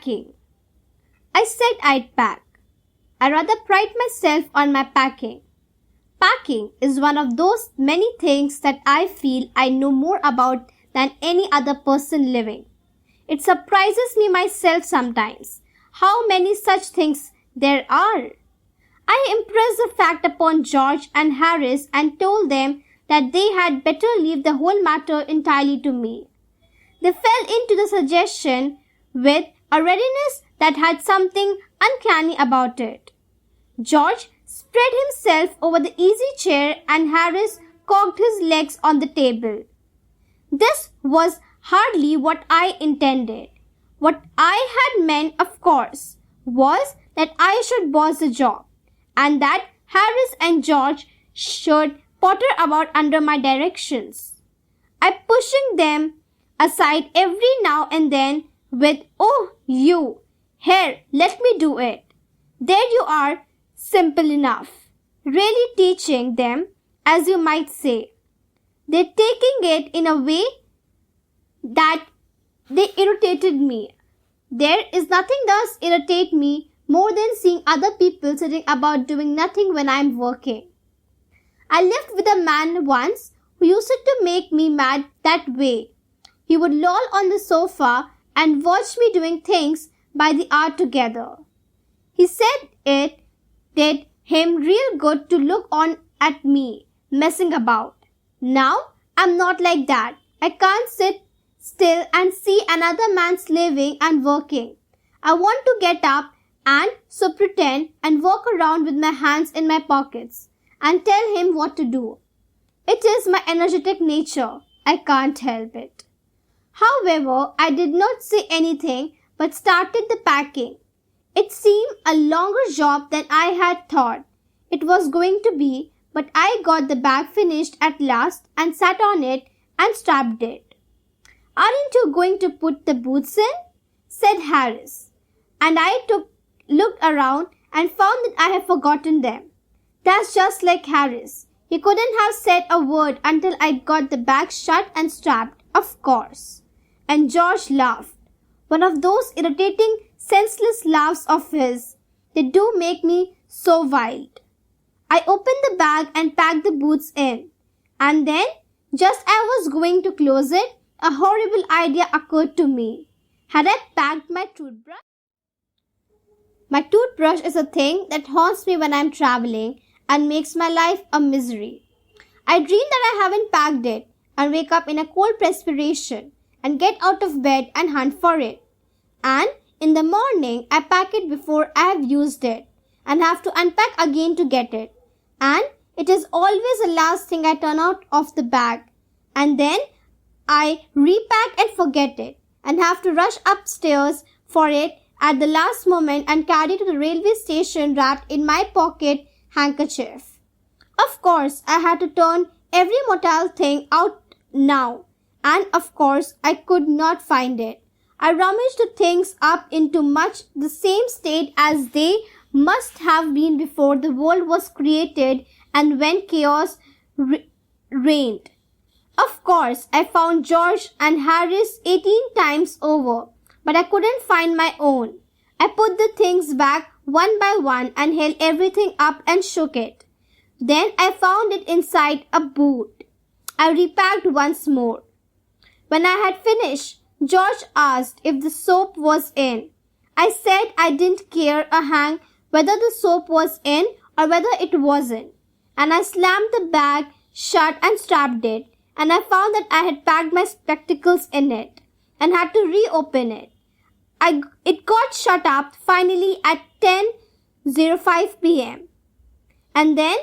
Packing. I said I'd pack. I rather pride myself on my packing. Packing is one of those many things that I feel I know more about than any other person living. It surprises me myself sometimes how many such things there are. I impressed the fact upon George and Harris and told them that they had better leave the whole matter entirely to me. They fell into the suggestion with a readiness that had something uncanny about it. George spread himself over the easy chair and Harris cocked his legs on the table. This was hardly what I intended. What I had meant, of course, was that I should boss the job and that Harris and George should potter about under my directions. I pushing them aside every now and then with, "Oh, you, here, let me do it." There you are, simple enough. Really teaching them, as you might say. They're taking it in a way that they irritated me. There is nothing does irritate me more than seeing other people sitting about doing nothing when I'm working. I lived with a man once who used to make me mad that way. He would loll on the sofa and watch me doing things by the hour together. He said it did him real good to look on at me messing about. Now I'm not like that. I can't sit still and see another man slaving and working. I want to get up and so pretend and walk around with my hands in my pockets and tell him what to do. It is my energetic nature. I can't help it. However, I did not say anything but started the packing. It seemed a longer job than I had thought it was going to be, but I got the bag finished at last and sat on it and strapped it. "Aren't you going to put the boots in?" said Harris. And I looked around and found that I had forgotten them. That's just like Harris. He couldn't have said a word until I got the bag shut and strapped, of course. And George laughed. One of those irritating, senseless laughs of his. They do make me so wild. I opened the bag and packed the boots in. And then, just as I was going to close it, a horrible idea occurred to me. Had I packed my toothbrush? My toothbrush is a thing that haunts me when I'm traveling and makes my life a misery. I dream that I haven't packed it and wake up in a cold perspiration and get out of bed and hunt for it. And in the morning, I pack it before I have used it and have to unpack again to get it. And it is always the last thing I turn out of the bag. And then I repack and forget it and have to rush upstairs for it at the last moment and carry to the railway station wrapped in my pocket handkerchief. Of course, I had to turn every mortal thing out now. And of course, I could not find it. I rummaged the things up into much the same state as they must have been before the world was created and when chaos reigned. Of course, I found George and Harris 18 times over, but I couldn't find my own. I put the things back one by one and held everything up and shook it. Then I found it inside a boot. I repacked once more. When I had finished, George asked if the soap was in. I said I didn't care a hang whether the soap was in or whether it wasn't. And I slammed the bag shut and strapped it. And I found that I had packed my spectacles in it and had to reopen it. It got shut up finally at 10:05 p.m. And then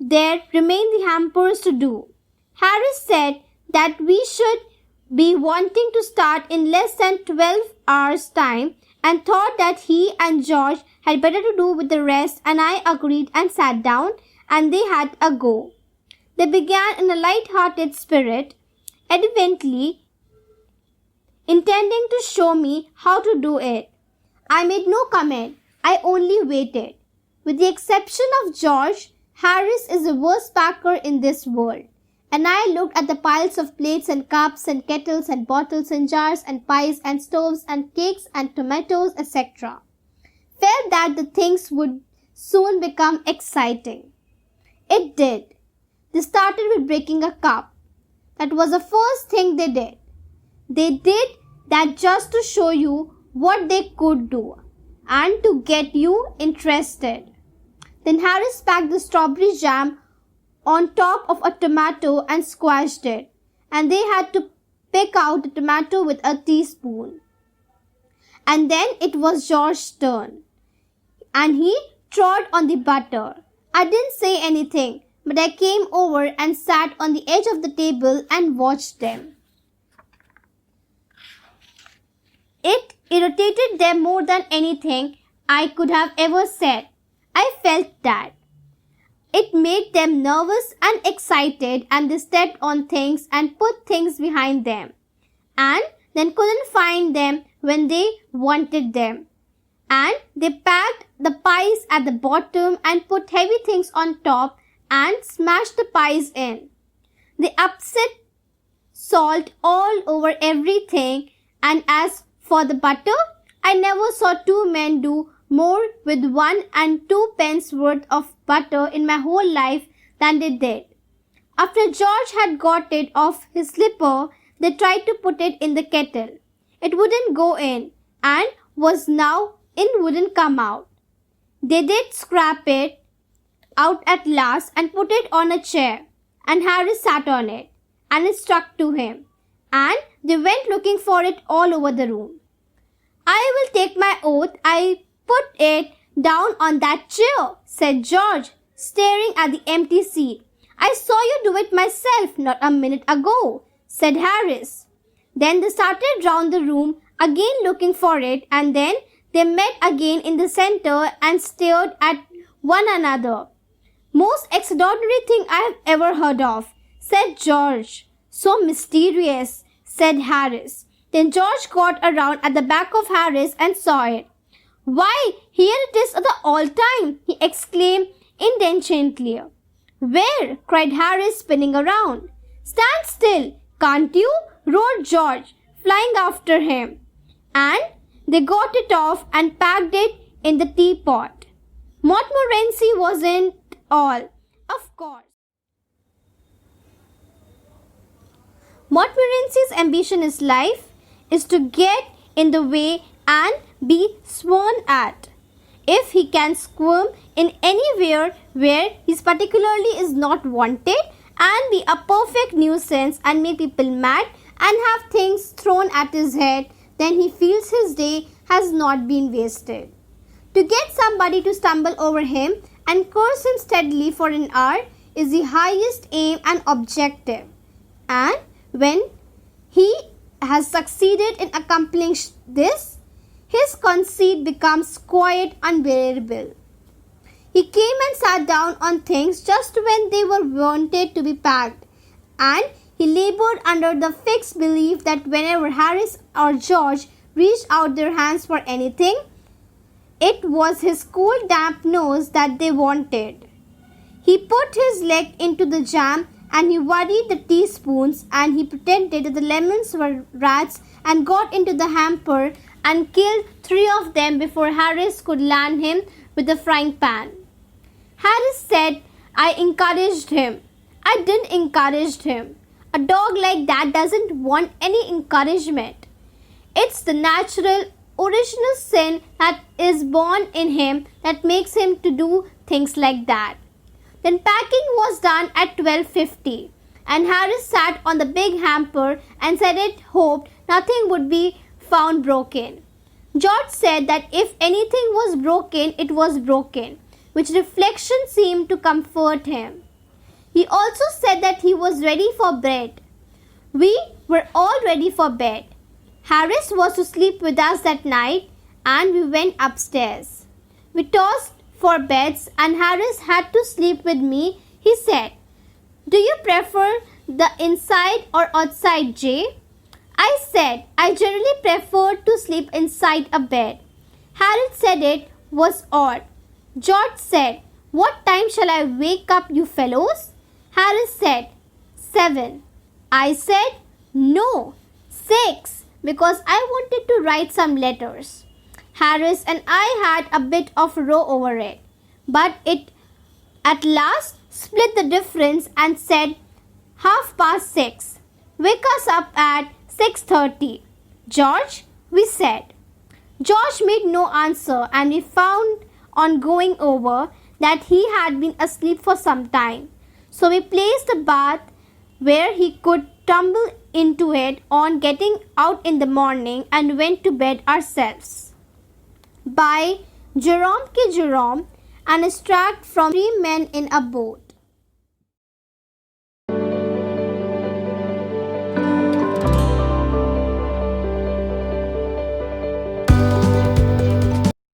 there remained the hampers to do. Harris said that we should be wanting to start in less than 12 hours' time and thought that he and George had better to do with the rest, and I agreed and sat down and they had a go. They began in a light-hearted spirit, evidently intending to show me how to do it. I made no comment. I only waited. With the exception of George, Harris is the worst packer in this world, and I looked at the piles of plates and cups and kettles and bottles and jars and pies and stoves and cakes and tomatoes, etc. Felt that the things would soon become exciting. It did. They started with breaking a cup. That was the first thing they did. They did that just to show you what they could do and to get you interested. Then Harris packed the strawberry jam on top of a tomato and squashed it, and they had to pick out the tomato with a teaspoon. And then it was George's turn, and he trod on the butter. I didn't say anything, but I came over and sat on the edge of the table and watched them. It irritated them more than anything I could have ever said. I felt that. It made them nervous and excited, and they stepped on things and put things behind them, and then couldn't find them when they wanted them. And they packed the pies at the bottom and put heavy things on top and smashed the pies in. They upset salt all over everything, and as for the butter, I never saw two men do more with 1 and 2 pence worth of butter in my whole life than they did. After George had got it off his slipper, they tried to put it in the kettle. It wouldn't go in, and was now in wouldn't come out. They did scrape it out at last and put it on a chair, and Harry sat on it, and it stuck to him, and they went looking for it all over the room. I will take my oath I put it down on that chair, said George, staring at the empty seat. I saw you do it myself not a minute ago, said Harris. Then they started round the room again looking for it, and then they met again in the center and stared at one another. Most extraordinary thing I have ever heard of, said George. So mysterious, said Harris. Then George got around at the back of Harris and saw it. Why, here it is all the time, he exclaimed indignantly. Where? Cried Harris, spinning around. Stand still, can't you? Roared George, flying after him. And they got it off and packed it in the teapot. Montmorency wasn't all, of course. Montmorency's ambition in life is to get in the way and be sworn at. If he can squirm in anywhere where he particularly is not wanted and be a perfect nuisance and make people mad and have things thrown at his head, then he feels his day has not been wasted. To get somebody to stumble over him and curse him steadily for an hour is the highest aim and objective. And when he has succeeded in accomplishing this, his conceit becomes quite unbearable. He came and sat down on things just when they were wanted to be packed, and he labored under the fixed belief that whenever Harris or George reached out their hands for anything, it was his cool damp nose that they wanted. He put his leg into the jam and he worried the teaspoons, and he pretended that the lemons were rats and got into the hamper and killed 3 of them before Harris could land him with the frying pan. Harris said, I encouraged him. I didn't encourage him. A dog like that doesn't want any encouragement. It's the natural, original sin that is born in him that makes him to do things like that. Then packing was done at 12:50, and Harris sat on the big hamper and said it hoped nothing would be found broken. George said that if anything was broken, it was broken, which reflection seemed to comfort him. He also said that he was ready for bed. We were all ready for bed. Harris was to sleep with us that night, and we went upstairs. We tossed for beds, and Harris had to sleep with me. He said, Do you prefer the inside or outside, Jay? I said, I generally prefer to sleep inside a bed. Harris said it was odd. George said, What time shall I wake up, you fellows? Harris said, 7. I said, no, 6, because I wanted to write some letters. Harris and I had a bit of row over it, but it at last split the difference and said 6:30. Wake us up at 6:30. George, we said. George made no answer, and we found on going over that he had been asleep for some time. So we placed a bath where he could tumble into it on getting out in the morning and went to bed ourselves. By Jerome K. Jerome, an extract from Three Men in a Boat.